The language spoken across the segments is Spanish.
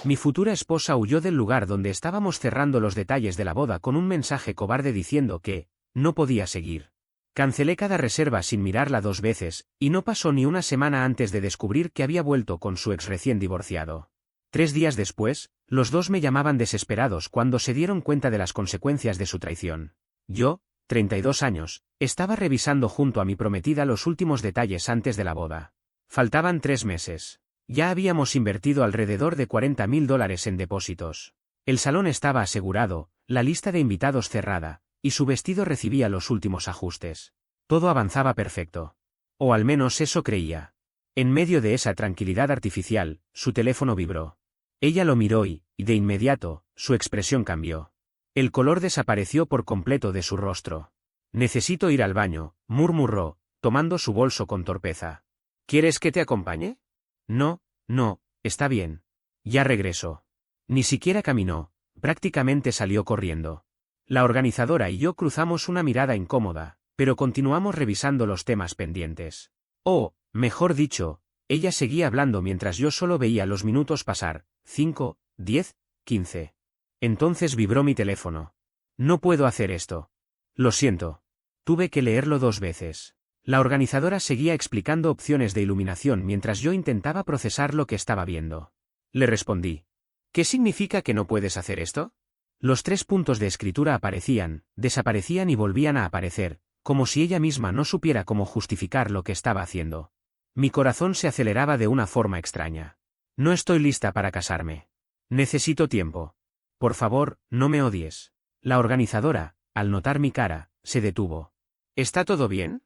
Mi futura esposa huyó del lugar donde estábamos cerrando los detalles de la boda con un mensaje cobarde diciendo que no podía seguir. Cancelé cada reserva sin mirarla 2 veces, y no pasó ni una semana antes de descubrir que había vuelto con su ex recién divorciado. 3 días después, los dos me llamaban desesperados cuando se dieron cuenta de las consecuencias de su traición. Yo, 32 años, estaba revisando junto a mi prometida los últimos detalles antes de la boda. Faltaban 3 meses. Ya habíamos invertido alrededor de $40.000 en depósitos. El salón estaba asegurado, la lista de invitados cerrada, y su vestido recibía los últimos ajustes. Todo avanzaba perfecto. O al menos eso creía. En medio de esa tranquilidad artificial, su teléfono vibró. Ella lo miró y, de inmediato, su expresión cambió. El color desapareció por completo de su rostro. «Necesito ir al baño», murmuró, tomando su bolso con torpeza. «¿Quieres que te acompañe?» «No, no, está bien. Ya regreso». Ni siquiera caminó, prácticamente salió corriendo. La organizadora y yo cruzamos una mirada incómoda, pero continuamos revisando los temas pendientes. O, mejor dicho, ella seguía hablando mientras yo solo veía los minutos pasar, 5, 10, 15. Entonces vibró mi teléfono. «No puedo hacer esto. Lo siento». Tuve que leerlo 2 veces. La organizadora seguía explicando opciones de iluminación mientras yo intentaba procesar lo que estaba viendo. Le respondí. «¿Qué significa que no puedes hacer esto?» Los 3 puntos de escritura aparecían, desaparecían y volvían a aparecer, como si ella misma no supiera cómo justificar lo que estaba haciendo. Mi corazón se aceleraba de una forma extraña. «No estoy lista para casarme. Necesito tiempo. Por favor, no me odies». La organizadora, al notar mi cara, se detuvo. «¿Está todo bien?»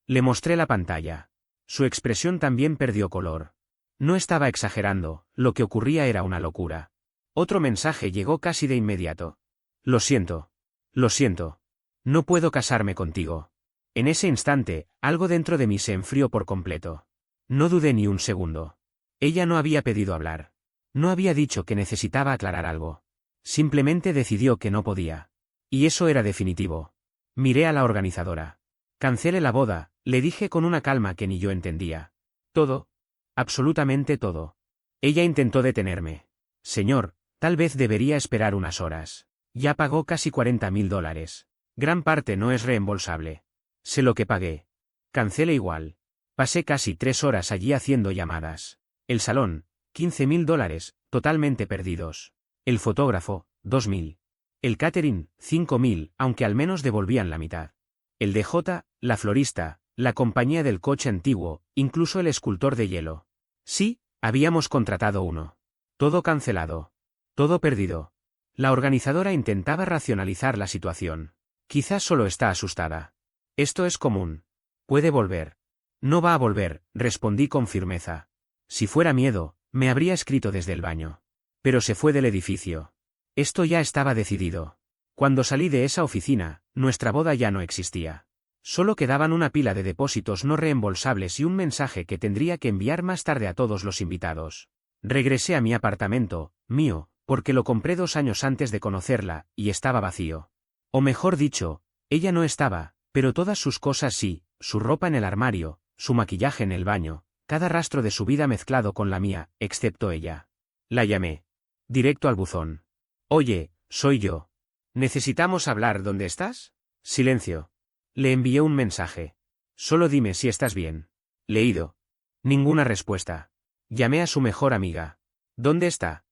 Le mostré la pantalla. Su expresión también perdió color. No estaba exagerando, lo que ocurría era una locura. Otro mensaje llegó casi de inmediato. «Lo siento. Lo siento. No puedo casarme contigo». En ese instante, algo dentro de mí se enfrió por completo. No dudé ni un segundo. Ella no había pedido hablar. No había dicho que necesitaba aclarar algo. Simplemente decidió que no podía. Y eso era definitivo. Miré a la organizadora. «Cancele la boda», le dije con una calma que ni yo entendía. «Todo. Absolutamente todo». Ella intentó detenerme. «Señor, tal vez debería esperar unas horas. Ya pagó casi $40.000. Gran parte no es reembolsable». Sé lo que pagué. Cancele igual. Pasé casi 3 horas allí haciendo llamadas. El salón, $15.000, totalmente perdidos. El fotógrafo, $2.000. El catering, $5.000, aunque al menos devolvían la mitad. El DJ, la florista, la compañía del coche antiguo, incluso el escultor de hielo. Sí, habíamos contratado uno. Todo cancelado. Todo perdido. La organizadora intentaba racionalizar la situación. Quizás solo está asustada. «Esto es común. Puede volver». «No va a volver», respondí con firmeza. Si fuera miedo, me habría escrito desde el baño. Pero se fue del edificio. Esto ya estaba decidido. Cuando salí de esa oficina, nuestra boda ya no existía. Solo quedaban una pila de depósitos no reembolsables y un mensaje que tendría que enviar más tarde a todos los invitados. Regresé a mi apartamento, mío, porque lo compré 2 años antes de conocerla, y estaba vacío. O mejor dicho, ella no estaba, pero todas sus cosas sí, su ropa en el armario, su maquillaje en el baño, cada rastro de su vida mezclado con la mía, excepto ella. La llamé. Directo al buzón. «Oye, soy yo. ¿Necesitamos hablar? ¿Dónde estás?» Silencio. Le envié un mensaje. «Solo dime si estás bien». Leído. Ninguna respuesta. Llamé a su mejor amiga. «¿Dónde está?»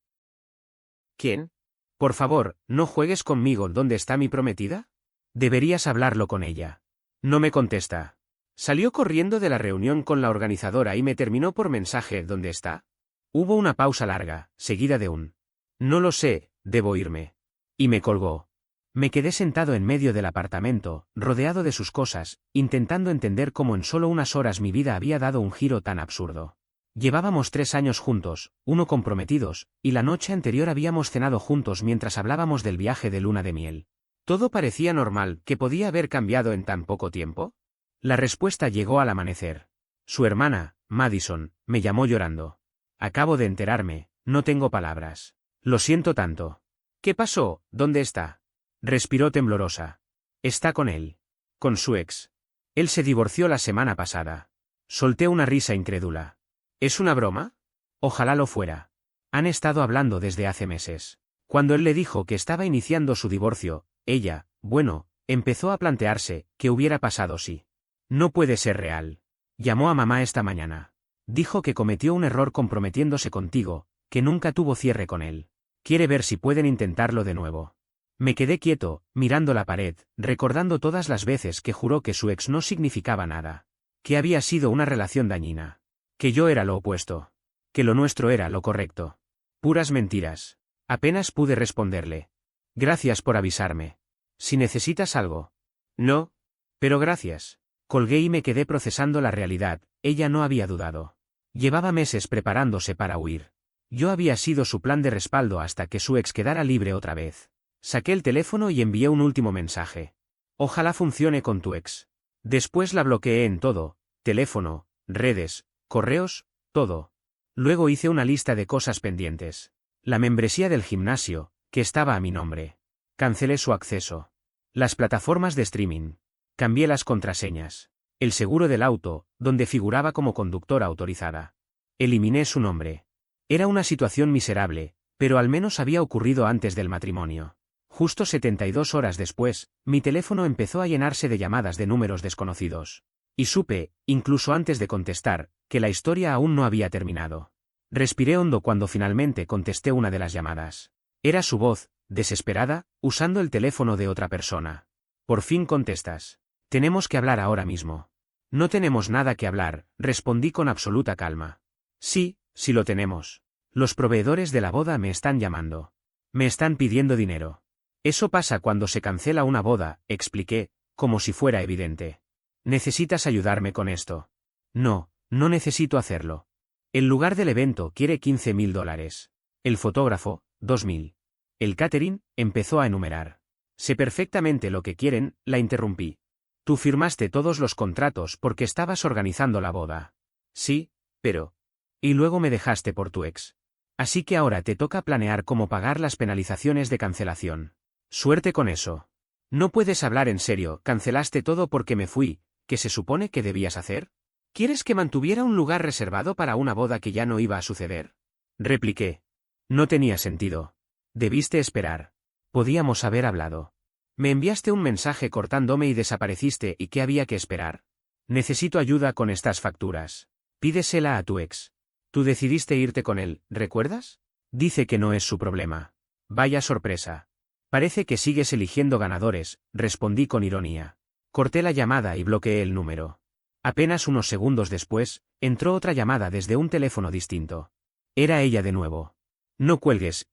«¿Quién? Por favor, no juegues conmigo. ¿Dónde está mi prometida?» «Deberías hablarlo con ella». No me contesta. Salió corriendo de la reunión con la organizadora y me terminó por mensaje «¿Dónde está?». Hubo una pausa larga, seguida de un «No lo sé, debo irme». Y me colgó. Me quedé sentado en medio del apartamento, rodeado de sus cosas, intentando entender cómo en solo unas horas mi vida había dado un giro tan absurdo. Llevábamos 3 años juntos, 1 comprometidos, y la noche anterior habíamos cenado juntos mientras hablábamos del viaje de luna de miel. ¿Todo parecía normal? ¿Que podía haber cambiado en tan poco tiempo? La respuesta llegó al amanecer. Su hermana, Madison, me llamó llorando. «Acabo de enterarme, no tengo palabras. Lo siento tanto». «¿Qué pasó? ¿Dónde está?» Respiró temblorosa. «Está con él. Con su ex. Él se divorció la semana pasada». Solté una risa incrédula. «¿Es una broma?» «Ojalá lo fuera». Han estado hablando desde hace meses. Cuando él le dijo que estaba iniciando su divorcio, ella, bueno, empezó a plantearse qué hubiera pasado si. No puede ser real. Llamó a mamá esta mañana. Dijo que cometió un error comprometiéndose contigo, que nunca tuvo cierre con él. Quiere ver si pueden intentarlo de nuevo. Me quedé quieto, mirando la pared, recordando todas las veces que juró que su ex no significaba nada. Que había sido una relación dañina. Que yo era lo opuesto. Que lo nuestro era lo correcto. Puras mentiras. Apenas pude responderle. Gracias por avisarme. Si necesitas algo. No. Pero gracias. Colgué y me quedé procesando la realidad, ella no había dudado. Llevaba meses preparándose para huir. Yo había sido su plan de respaldo hasta que su ex quedara libre otra vez. Saqué el teléfono y envié un último mensaje. Ojalá funcione con tu ex. Después la bloqueé en todo, teléfono, redes, correos, todo. Luego hice una lista de cosas pendientes. La membresía del gimnasio, que estaba a mi nombre. Cancelé su acceso. Las plataformas de streaming. Cambié las contraseñas. El seguro del auto, donde figuraba como conductora autorizada. Eliminé su nombre. Era una situación miserable, pero al menos había ocurrido antes del matrimonio. Justo 72 horas después, mi teléfono empezó a llenarse de llamadas de números desconocidos. Y supe, incluso antes de contestar, que la historia aún no había terminado. Respiré hondo cuando finalmente contesté una de las llamadas. Era su voz, desesperada, usando el teléfono de otra persona. Por fin contestas. Tenemos que hablar ahora mismo. No tenemos nada que hablar, respondí con absoluta calma. Sí, sí lo tenemos. Los proveedores de la boda me están llamando. Me están pidiendo dinero. Eso pasa cuando se cancela una boda, expliqué, como si fuera evidente. ¿Necesitas ayudarme con esto? No, no necesito hacerlo. El lugar del evento quiere $15.000. El fotógrafo, 2.000. El catering, empezó a enumerar. Sé perfectamente lo que quieren, la interrumpí. Tú firmaste todos los contratos porque estabas organizando la boda. Sí, pero. Y luego me dejaste por tu ex. Así que ahora te toca planear cómo pagar las penalizaciones de cancelación. Suerte con eso. No puedes hablar en serio, cancelaste todo porque me fui, ¿qué se supone que debías hacer? ¿Quieres que mantuviera un lugar reservado para una boda que ya no iba a suceder? Repliqué. No tenía sentido. Debiste esperar. Podíamos haber hablado. Me enviaste un mensaje cortándome y desapareciste, ¿y qué había que esperar? Necesito ayuda con estas facturas. Pídesela a tu ex. Tú decidiste irte con él, ¿recuerdas? Dice que no es su problema. Vaya sorpresa. Parece que sigues eligiendo ganadores, respondí con ironía. Corté la llamada y bloqueé el número. Apenas unos segundos después, entró otra llamada desde un teléfono distinto. Era ella de nuevo. No cuelgues,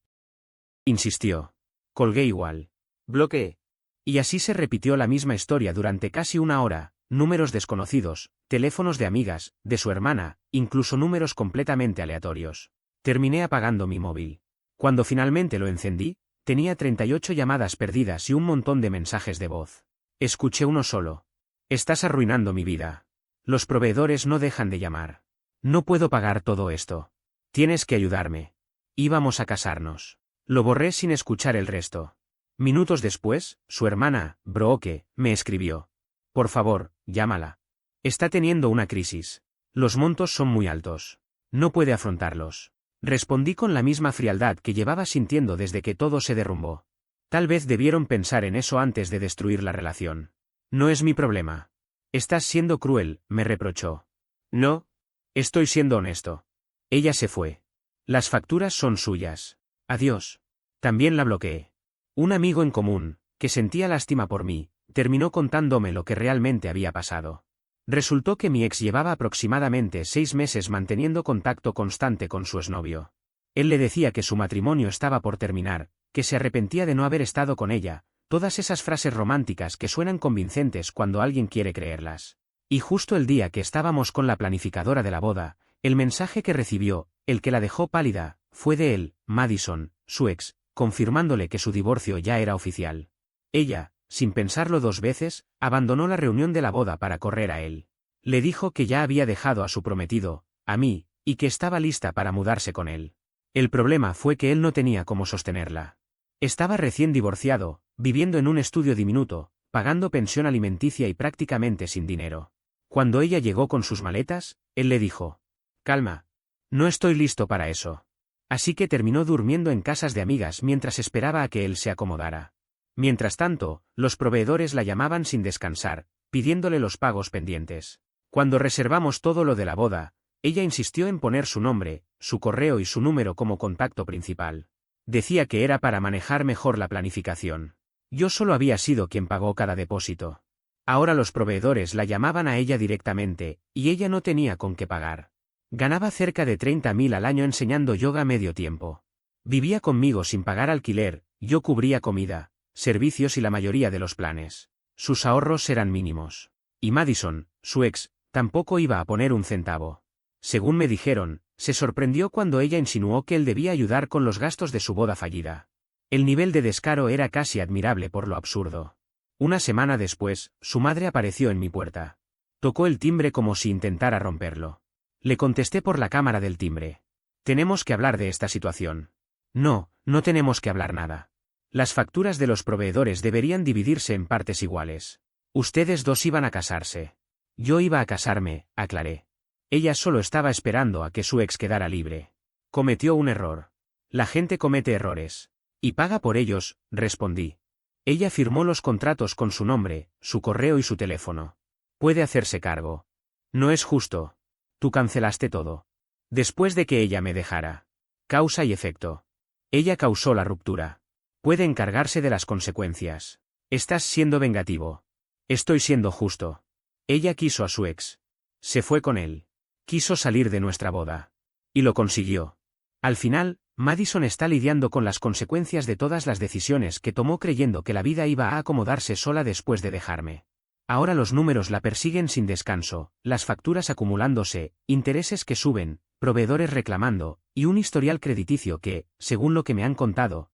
insistió. Colgué igual. Bloqueé. Y así se repitió la misma historia durante casi una hora, números desconocidos, teléfonos de amigas, de su hermana, incluso números completamente aleatorios. Terminé apagando mi móvil. Cuando finalmente lo encendí, tenía 38 llamadas perdidas y un montón de mensajes de voz. Escuché uno solo. Estás arruinando mi vida. Los proveedores no dejan de llamar. No puedo pagar todo esto. Tienes que ayudarme. Íbamos a casarnos. Lo borré sin escuchar el resto. Minutos después, su hermana, Brooke, me escribió. Por favor, llámala. Está teniendo una crisis. Los montos son muy altos. No puede afrontarlos. Respondí con la misma frialdad que llevaba sintiendo desde que todo se derrumbó. Tal vez debieron pensar en eso antes de destruir la relación. No es mi problema. Estás siendo cruel, me reprochó. No. Estoy siendo honesto. Ella se fue. Las facturas son suyas. Adiós. También la bloqueé. Un amigo en común, que sentía lástima por mí, terminó contándome lo que realmente había pasado. Resultó que mi ex llevaba aproximadamente 6 meses manteniendo contacto constante con su exnovio. Él le decía que su matrimonio estaba por terminar, que se arrepentía de no haber estado con ella, todas esas frases románticas que suenan convincentes cuando alguien quiere creerlas. Y justo el día que estábamos con la planificadora de la boda, el mensaje que recibió, el que la dejó pálida, fue de él, Madison, su ex, confirmándole que su divorcio ya era oficial. Ella, sin pensarlo 2 veces, abandonó la reunión de la boda para correr a él. Le dijo que ya había dejado a su prometido, a mí, y que estaba lista para mudarse con él. El problema fue que él no tenía cómo sostenerla. Estaba recién divorciado, viviendo en un estudio diminuto, pagando pensión alimenticia y prácticamente sin dinero. Cuando ella llegó con sus maletas, él le dijo: «Calma. No estoy listo para eso. Así que terminó durmiendo en casas de amigas mientras esperaba a que él se acomodara. Mientras tanto, los proveedores la llamaban sin descansar, pidiéndole los pagos pendientes. Cuando reservamos todo lo de la boda, ella insistió en poner su nombre, su correo y su número como contacto principal. Decía que era para manejar mejor la planificación. Yo solo había sido quien pagó cada depósito. Ahora los proveedores la llamaban a ella directamente, y ella no tenía con qué pagar. Ganaba cerca de 30.000 al año enseñando yoga medio tiempo. Vivía conmigo sin pagar alquiler, yo cubría comida, servicios y la mayoría de los planes. Sus ahorros eran mínimos. Y Madison, su ex, tampoco iba a poner un centavo. Según me dijeron, se sorprendió cuando ella insinuó que él debía ayudar con los gastos de su boda fallida. El nivel de descaro era casi admirable por lo absurdo. Una semana después, su madre apareció en mi puerta. Tocó el timbre como si intentara romperlo. Le contesté por la cámara del timbre. Tenemos que hablar de esta situación. No, no tenemos que hablar nada. Las facturas de los proveedores deberían dividirse en partes iguales. Ustedes dos iban a casarse. Yo iba a casarme, aclaré. Ella solo estaba esperando a que su ex quedara libre. Cometió un error. La gente comete errores. Y paga por ellos, respondí. Ella firmó los contratos con su nombre, su correo y su teléfono. Puede hacerse cargo. No es justo. Tú cancelaste todo. Después de que ella me dejara. Causa y efecto. Ella causó la ruptura. Puede encargarse de las consecuencias. Estás siendo vengativo. Estoy siendo justo. Ella quiso a su ex. Se fue con él. Quiso salir de nuestra boda. Y lo consiguió. Al final, Madison está lidiando con las consecuencias de todas las decisiones que tomó creyendo que la vida iba a acomodarse sola después de dejarme. Ahora los números la persiguen sin descanso, las facturas acumulándose, intereses que suben, proveedores reclamando, y un historial crediticio que, según lo que me han contado,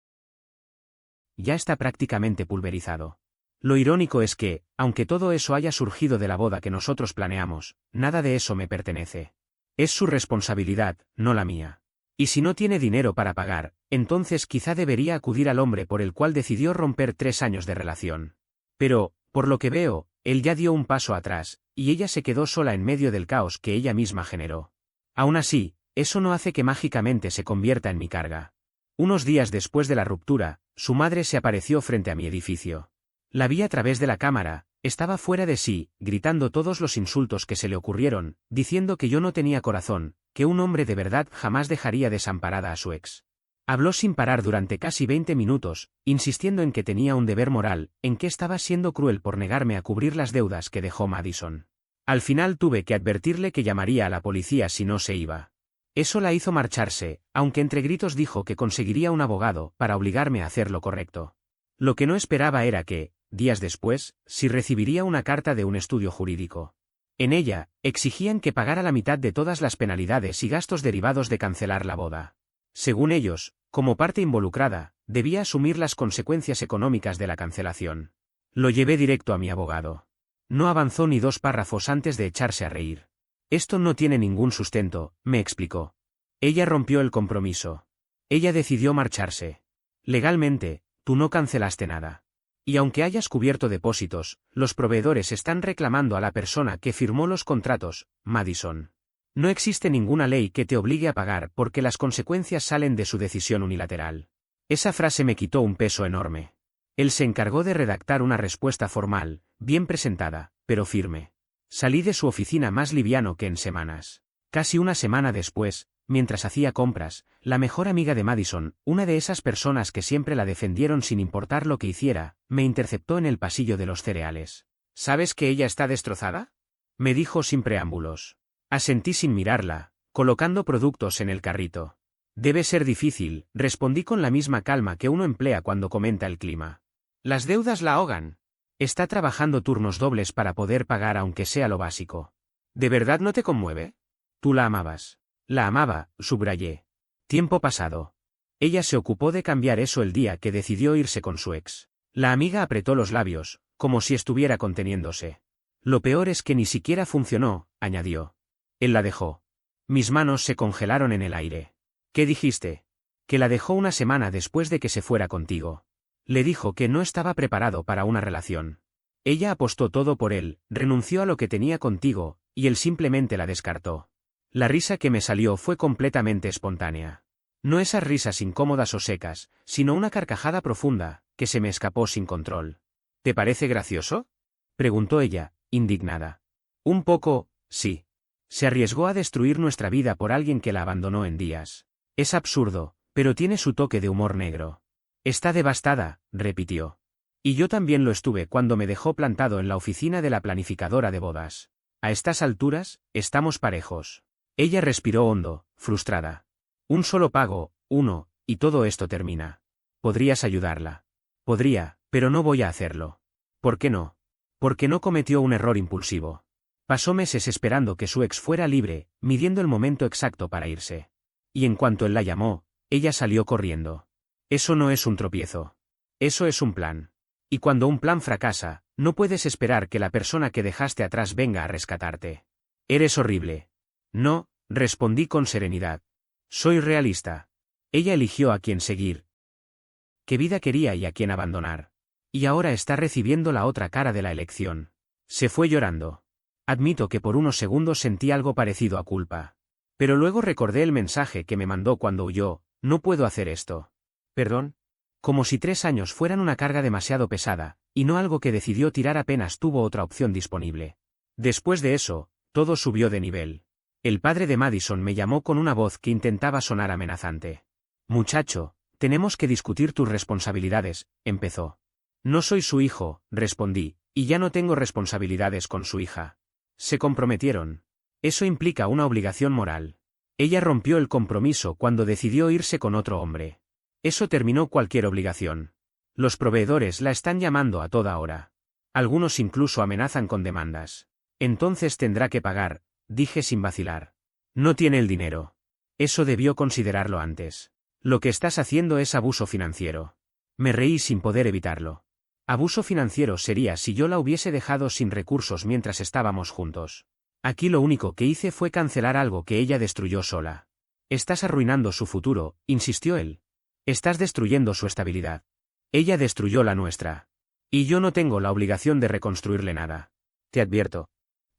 ya está prácticamente pulverizado. Lo irónico es que, aunque todo eso haya surgido de la boda que nosotros planeamos, nada de eso me pertenece. Es su responsabilidad, no la mía. Y si no tiene dinero para pagar, entonces quizá debería acudir al hombre por el cual decidió romper 3 años de relación. Pero, por lo que veo, él ya dio un paso atrás, y ella se quedó sola en medio del caos que ella misma generó. Aún así, eso no hace que mágicamente se convierta en mi carga. Unos días después de la ruptura, su madre se apareció frente a mi edificio. La vi a través de la cámara, estaba fuera de sí, gritando todos los insultos que se le ocurrieron, diciendo que yo no tenía corazón, que un hombre de verdad jamás dejaría desamparada a su ex. Habló sin parar durante casi 20 minutos, insistiendo en que tenía un deber moral, en que estaba siendo cruel por negarme a cubrir las deudas que dejó Madison. Al final tuve que advertirle que llamaría a la policía si no se iba. Eso la hizo marcharse, aunque entre gritos dijo que conseguiría un abogado para obligarme a hacer lo correcto. Lo que no esperaba era que, días después, sí recibiría una carta de un estudio jurídico. En ella, exigían que pagara la mitad de todas las penalidades y gastos derivados de cancelar la boda. Según ellos, como parte involucrada, debía asumir las consecuencias económicas de la cancelación. Lo llevé directo a mi abogado. No avanzó ni 2 párrafos antes de echarse a reír. Esto no tiene ningún sustento, me explicó. Ella rompió el compromiso. Ella decidió marcharse. Legalmente, tú no cancelaste nada. Y aunque hayas cubierto depósitos, los proveedores están reclamando a la persona que firmó los contratos, Madison. No existe ninguna ley que te obligue a pagar porque las consecuencias salen de su decisión unilateral. Esa frase me quitó un peso enorme. Él se encargó de redactar una respuesta formal, bien presentada, pero firme. Salí de su oficina más liviano que en semanas. Casi una semana después, mientras hacía compras, la mejor amiga de Madison, una de esas personas que siempre la defendieron sin importar lo que hiciera, me interceptó en el pasillo de los cereales. ¿Sabes que ella está destrozada?, me dijo sin preámbulos. Asentí sin mirarla, colocando productos en el carrito. Debe ser difícil, respondí con la misma calma que uno emplea cuando comenta el clima. Las deudas la ahogan. Está trabajando turnos dobles para poder pagar aunque sea lo básico. ¿De verdad no te conmueve? Tú la amabas. La amaba, subrayé. Tiempo pasado. Ella se ocupó de cambiar eso el día que decidió irse con su ex. La amiga apretó los labios, como si estuviera conteniéndose. Lo peor es que ni siquiera funcionó, añadió. Él la dejó. Mis manos se congelaron en el aire. ¿Qué dijiste? Que la dejó una semana después de que se fuera contigo. Le dijo que no estaba preparado para una relación. Ella apostó todo por él, renunció a lo que tenía contigo, y él simplemente la descartó. La risa que me salió fue completamente espontánea. No esas risas incómodas o secas, sino una carcajada profunda, que se me escapó sin control. ¿Te parece gracioso?, preguntó ella, indignada. Un poco, sí. Se arriesgó a destruir nuestra vida por alguien que la abandonó en días. Es absurdo, pero tiene su toque de humor negro. Está devastada, repitió. Y yo también lo estuve cuando me dejó plantado en la oficina de la planificadora de bodas. A estas alturas, estamos parejos. Ella respiró hondo, frustrada. Un solo pago, uno, y todo esto termina. ¿Podrías ayudarla? Podría, pero no voy a hacerlo. ¿Por qué no? Porque no cometió un error impulsivo. Pasó meses esperando que su ex fuera libre, midiendo el momento exacto para irse. Y en cuanto él la llamó, ella salió corriendo. Eso no es un tropiezo. Eso es un plan. Y cuando un plan fracasa, no puedes esperar que la persona que dejaste atrás venga a rescatarte. Eres horrible. No, respondí con serenidad. Soy realista. Ella eligió a quién seguir, qué vida quería y a quién abandonar. Y ahora está recibiendo la otra cara de la elección. Se fue llorando. Admito que por unos segundos sentí algo parecido a culpa. Pero luego recordé el mensaje que me mandó cuando huyó: no puedo hacer esto. ¿Perdón? Como si 3 años fueran una carga demasiado pesada, y no algo que decidió tirar apenas tuvo otra opción disponible. Después de eso, todo subió de nivel. El padre de Madison me llamó con una voz que intentaba sonar amenazante. Muchacho, tenemos que discutir tus responsabilidades, empezó. No soy su hijo, respondí, y ya no tengo responsabilidades con su hija. Se comprometieron. Eso implica una obligación moral. Ella rompió el compromiso cuando decidió irse con otro hombre. Eso terminó cualquier obligación. Los proveedores la están llamando a toda hora. Algunos incluso amenazan con demandas. Entonces tendrá que pagar, dije sin vacilar. No tiene el dinero. Eso debió considerarlo antes. Lo que estás haciendo es abuso financiero. Me reí sin poder evitarlo. Abuso financiero sería si yo la hubiese dejado sin recursos mientras estábamos juntos. Aquí lo único que hice fue cancelar algo que ella destruyó sola. Estás arruinando su futuro, insistió él. Estás destruyendo su estabilidad. Ella destruyó la nuestra. Y yo no tengo la obligación de reconstruirle nada. Te advierto.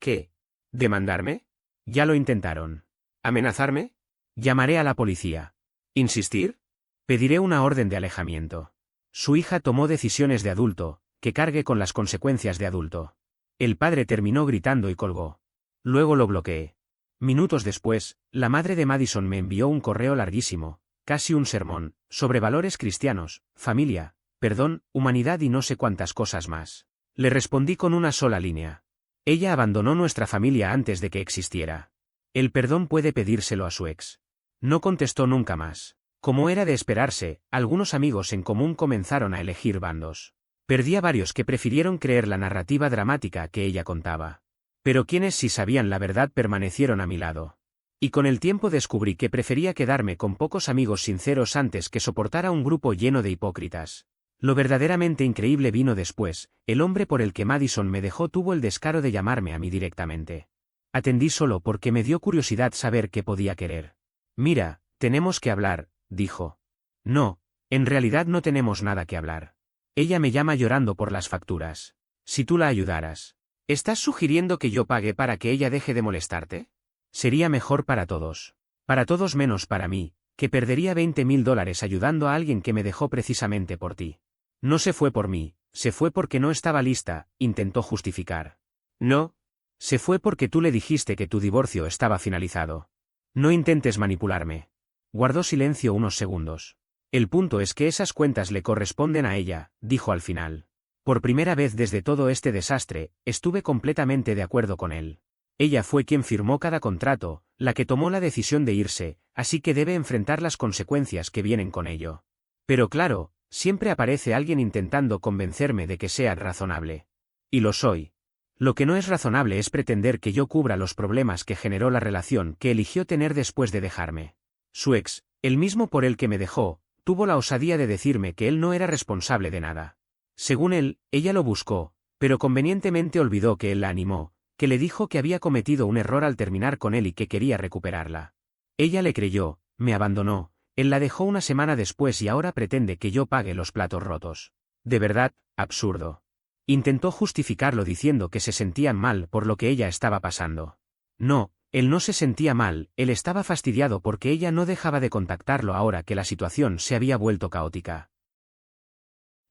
¿Qué? ¿Demandarme? Ya lo intentaron. ¿Amenazarme? Llamaré a la policía. ¿Insistir? Pediré una orden de alejamiento. Su hija tomó decisiones de adulto, que cargue con las consecuencias de adulto. El padre terminó gritando y colgó. Luego lo bloqueé. Minutos después, la madre de Madison me envió un correo larguísimo, casi un sermón, sobre valores cristianos, familia, perdón, humanidad y no sé cuántas cosas más. Le respondí con una sola línea. Ella abandonó nuestra familia antes de que existiera. El perdón puede pedírselo a su ex. No contestó nunca más. Como era de esperarse, algunos amigos en común comenzaron a elegir bandos. Perdí a varios que prefirieron creer la narrativa dramática que ella contaba. Pero quienes sí sabían la verdad permanecieron a mi lado. Y con el tiempo descubrí que prefería quedarme con pocos amigos sinceros antes que soportar a un grupo lleno de hipócritas. Lo verdaderamente increíble vino después. El hombre por el que Madison me dejó tuvo el descaro de llamarme a mí directamente. Atendí solo porque me dio curiosidad saber qué podía querer. Mira, tenemos que hablar, dijo. No, en realidad no tenemos nada que hablar. Ella me llama llorando por las facturas. Si tú la ayudaras. ¿Estás sugiriendo que yo pague para que ella deje de molestarte? Sería mejor para todos. Para todos menos para mí, que perdería $20,000 ayudando a alguien que me dejó precisamente por ti. No se fue por mí, se fue porque no estaba lista, intentó justificar. No. Se fue porque tú le dijiste que tu divorcio estaba finalizado. No intentes manipularme. Guardó silencio unos segundos. El punto es que esas cuentas le corresponden a ella, dijo al final. Por primera vez desde todo este desastre, estuve completamente de acuerdo con él. Ella fue quien firmó cada contrato, la que tomó la decisión de irse, así que debe enfrentar las consecuencias que vienen con ello. Pero claro, siempre aparece alguien intentando convencerme de que sea razonable. Y lo soy. Lo que no es razonable es pretender que yo cubra los problemas que generó la relación que eligió tener después de dejarme. Su ex, el mismo por el que me dejó, tuvo la osadía de decirme que él no era responsable de nada. Según él, ella lo buscó, pero convenientemente olvidó que él la animó, que le dijo que había cometido un error al terminar con él y que quería recuperarla. Ella le creyó, me abandonó, él la dejó una semana después y ahora pretende que yo pague los platos rotos. De verdad, absurdo. Intentó justificarlo diciendo que se sentían mal por lo que ella estaba pasando. No, Él no se sentía mal, él estaba fastidiado porque ella no dejaba de contactarlo ahora que la situación se había vuelto caótica.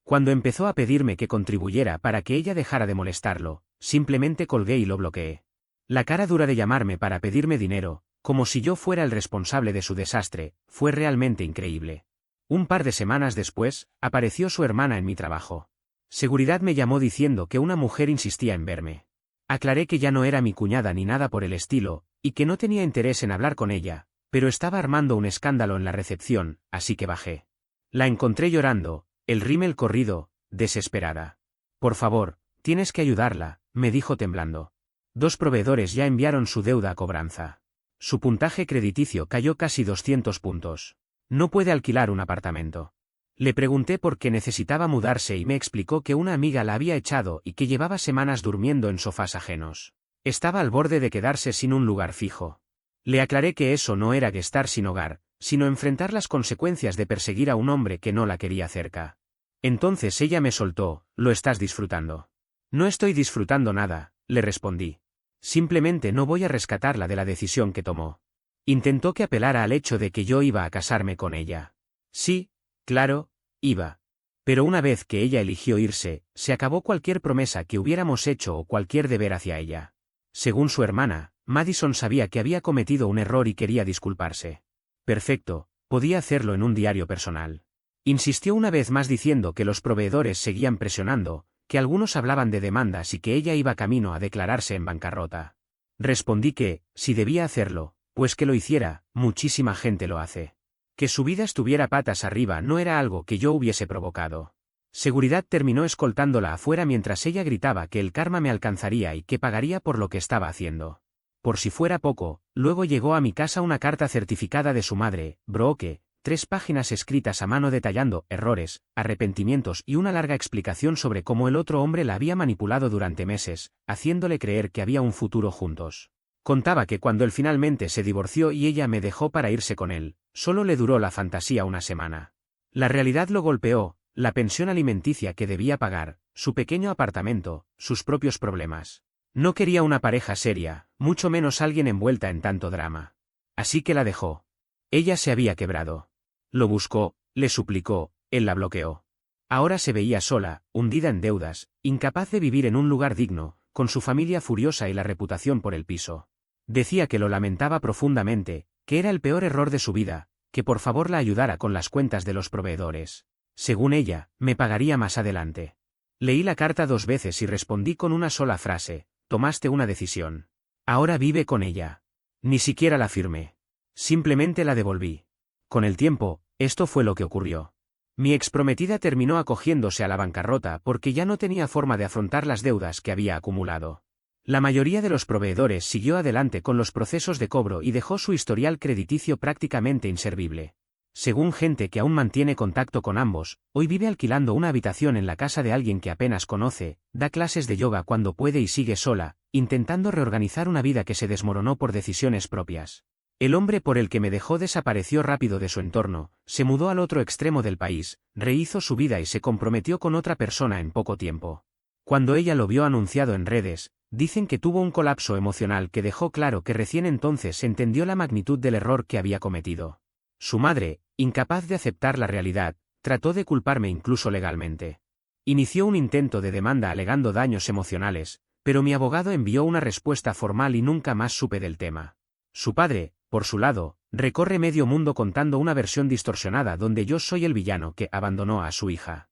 Cuando empezó a pedirme que contribuyera para que ella dejara de molestarlo, simplemente colgué y lo bloqueé. La cara dura de llamarme para pedirme dinero, como si yo fuera el responsable de su desastre, fue realmente increíble. Un par de semanas después, apareció su hermana en mi trabajo. Seguridad me llamó diciendo que una mujer insistía en verme. Aclaré que ya no era mi cuñada ni nada por el estilo, y que no tenía interés en hablar con ella, pero estaba armando un escándalo en la recepción, así que bajé. La encontré llorando, el rímel corrido, desesperada. Por favor, tienes que ayudarla, me dijo temblando. 2 proveedores ya enviaron su deuda a cobranza. Su puntaje crediticio cayó casi 200 puntos. No puede alquilar un apartamento. Le pregunté por qué necesitaba mudarse y me explicó que una amiga la había echado y que llevaba semanas durmiendo en sofás ajenos. Estaba al borde de quedarse sin un lugar fijo. Le aclaré que eso no era estar sin hogar, sino enfrentar las consecuencias de perseguir a un hombre que no la quería cerca. Entonces ella me soltó, ¿lo estás disfrutando? No estoy disfrutando nada, le respondí. Simplemente no voy a rescatarla de la decisión que tomó. Intentó que apelara al hecho de que yo iba a casarme con ella. Sí, claro, iba. Pero una vez que ella eligió irse, se acabó cualquier promesa que hubiéramos hecho o cualquier deber hacia ella. Según su hermana, Madison sabía que había cometido un error y quería disculparse. Perfecto, podía hacerlo en un diario personal. Insistió una vez más diciendo que los proveedores seguían presionando, que algunos hablaban de demandas y que ella iba camino a declararse en bancarrota. Respondí que, si debía hacerlo, pues que lo hiciera, muchísima gente lo hace. Que su vida estuviera patas arriba no era algo que yo hubiese provocado. Seguridad terminó escoltándola afuera mientras ella gritaba que el karma me alcanzaría y que pagaría por lo que estaba haciendo. Por si fuera poco, luego llegó a mi casa una carta certificada de su madre, Brooke, 3 páginas escritas a mano detallando errores, arrepentimientos y una larga explicación sobre cómo el otro hombre la había manipulado durante meses, haciéndole creer que había un futuro juntos. Contaba que cuando él finalmente se divorció y ella me dejó para irse con él, solo le duró la fantasía una semana. La realidad lo golpeó, la pensión alimenticia que debía pagar, su pequeño apartamento, sus propios problemas. No quería una pareja seria, mucho menos alguien envuelta en tanto drama. Así que la dejó. Ella se había quebrado. Lo buscó, le suplicó, él la bloqueó. Ahora se veía sola, hundida en deudas, incapaz de vivir en un lugar digno, con su familia furiosa y la reputación por el piso. Decía que lo lamentaba profundamente, que era el peor error de su vida, que por favor la ayudara con las cuentas de los proveedores. Según ella, me pagaría más adelante. Leí la carta 2 veces y respondí con una sola frase: tomaste una decisión. Ahora vive con ella. Ni siquiera la firmé. Simplemente la devolví. Con el tiempo, esto fue lo que ocurrió. Mi exprometida terminó acogiéndose a la bancarrota porque ya no tenía forma de afrontar las deudas que había acumulado. La mayoría de los proveedores siguió adelante con los procesos de cobro y dejó su historial crediticio prácticamente inservible. Según gente que aún mantiene contacto con ambos, hoy vive alquilando una habitación en la casa de alguien que apenas conoce, da clases de yoga cuando puede y sigue sola, intentando reorganizar una vida que se desmoronó por decisiones propias. El hombre por el que me dejó desapareció rápido de su entorno, se mudó al otro extremo del país, rehizo su vida y se comprometió con otra persona en poco tiempo. Cuando ella lo vio anunciado en redes, dicen que tuvo un colapso emocional que dejó claro que recién entonces entendió la magnitud del error que había cometido. Su madre, incapaz de aceptar la realidad, trató de culparme incluso legalmente. Inició un intento de demanda alegando daños emocionales, pero mi abogado envió una respuesta formal y nunca más supe del tema. Su padre, por su lado, recorre medio mundo contando una versión distorsionada donde yo soy el villano que abandonó a su hija.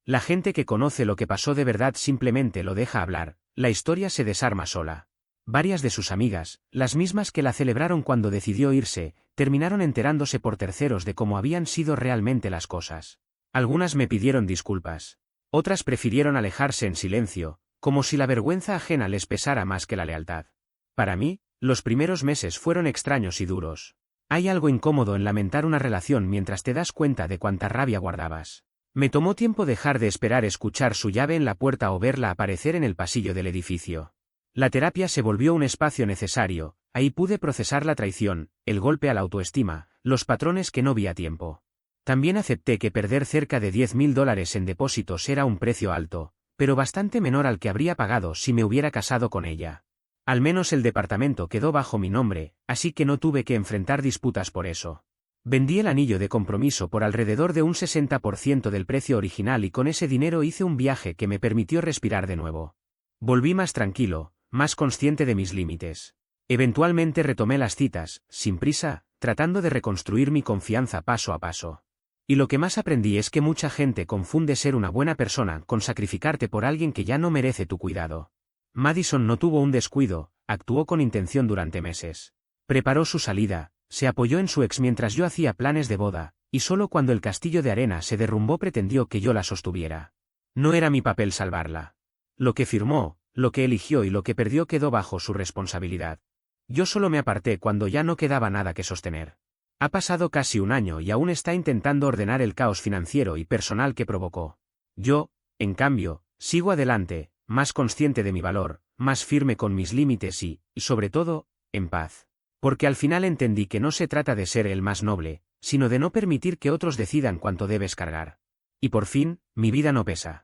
La gente que conoce lo que pasó de verdad simplemente lo deja hablar, la historia se desarma sola. Varias de sus amigas, las mismas que la celebraron cuando decidió irse, terminaron enterándose por terceros de cómo habían sido realmente las cosas. Algunas me pidieron disculpas. Otras prefirieron alejarse en silencio, como si la vergüenza ajena les pesara más que la lealtad. Para mí, los primeros meses fueron extraños y duros. Hay algo incómodo en lamentar una relación mientras te das cuenta de cuánta rabia guardabas. Me tomó tiempo dejar de esperar escuchar su llave en la puerta o verla aparecer en el pasillo del edificio. La terapia se volvió un espacio necesario, ahí pude procesar la traición, el golpe a la autoestima, los patrones que no vi a tiempo. También acepté que perder cerca de $10.000 en depósitos era un precio alto, pero bastante menor al que habría pagado si me hubiera casado con ella. Al menos el departamento quedó bajo mi nombre, así que no tuve que enfrentar disputas por eso. Vendí el anillo de compromiso por alrededor de un 60% del precio original y con ese dinero hice un viaje que me permitió respirar de nuevo. Volví más tranquilo, más consciente de mis límites. Eventualmente retomé las citas, sin prisa, tratando de reconstruir mi confianza paso a paso. Y lo que más aprendí es que mucha gente confunde ser una buena persona con sacrificarte por alguien que ya no merece tu cuidado. Madison no tuvo un descuido, actuó con intención durante meses. Preparó su salida, se apoyó en su ex mientras yo hacía planes de boda, y solo cuando el castillo de arena se derrumbó pretendió que yo la sostuviera. No era mi papel salvarla. Lo que firmó, lo que eligió y lo que perdió quedó bajo su responsabilidad. Yo solo me aparté cuando ya no quedaba nada que sostener. Ha pasado casi un año y aún está intentando ordenar el caos financiero y personal que provocó. Yo, en cambio, sigo adelante, más consciente de mi valor, más firme con mis límites y, sobre todo, en paz. Porque al final entendí que no se trata de ser el más noble, sino de no permitir que otros decidan cuánto debes cargar. Y por fin, mi vida no pesa.